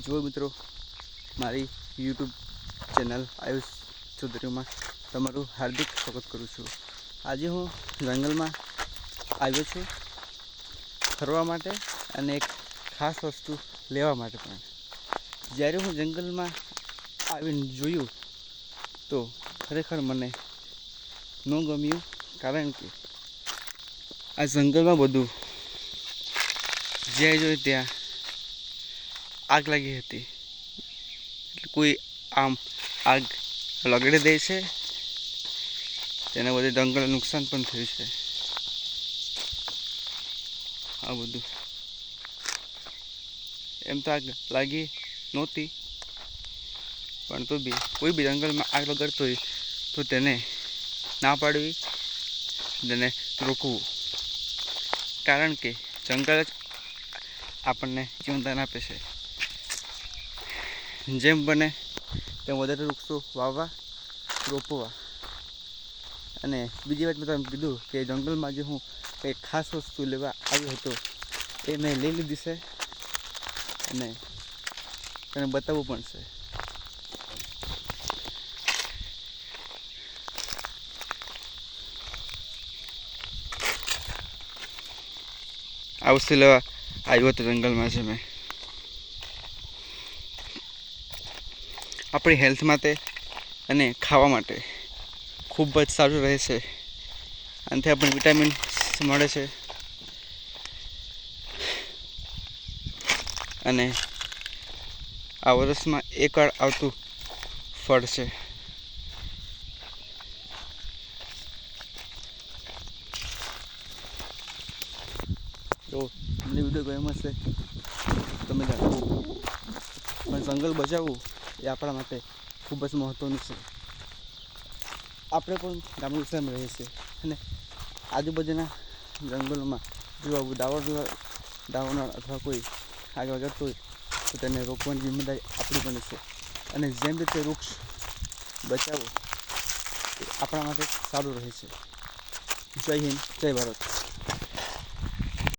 જો મિત્રો, મારી યુટ્યુબ ચેનલ આયુષ ચૌધરીમાં તમારું હાર્દિક સ્વાગત કરું છું. આજે હું જંગલમાં આવ્યો છું ફરવા માટે અને એક ખાસ વસ્તુ લેવા માટે પણ. જ્યારે હું જંગલમાં આવીને જોયું તો ખરેખર મને ન ગમ્યું, કારણ કે આ જંગલમાં બધું જ્યાં જોઈએ ત્યાં આગ લાગી હતી. કોઈ આમ આગ લગાડી દે છે, તેના બધે જંગલને નુકસાન પણ થયું છે. આ બધું એમ તો આગ લાગી નહોતી, પણ તો બી કોઈ બી જંગલમાં આગ લગાડતો હોય તો તેને ના પાડવી, તેને રોકવું. કારણ કે જંગલ જ આપણને જીવનદાન આપે છે. જેમ બને તેમ વધારે વૃક્ષો વાવવા, રોપવા. અને બીજી વાત મેં તમને કીધું કે જંગલમાં જે હું કંઈક ખાસ વસ્તુ લેવા આવ્યો હતો એ મેં લઈ લીધી છે અને તેને બતાવવું પણ છે. આ વસ્તુ લેવા આવ્યો હતો જંગલમાં છે મેં. આપણી હેલ્થ માટે અને ખાવા માટે ખૂબ જ સારું રહે છે. આનાથી આપણને વિટામિન મળે છે અને આ વર્ષમાં એકવાર આવતું ફળ છે. તો તમને વિડીયો ગમ્યો હશે તમે જાણો, પણ જંગલ બચાવવું એ આપણા માટે ખૂબ જ મહત્ત્વનું છે. આપણે પણ ગામડા વિસ્તારમાં રહીએ છીએ અને આજુબાજુના જંગલોમાં જો આવું દાવાનળ અથવા કોઈ આગ લગાડતું હોય તો તેને રોકવાની જિમ્મેદારી આપણી બને છે. અને જેમ રીતે વૃક્ષ બચાવવું એ આપણા માટે સારું રહે છે. જય હિન્દ, જય ભારત.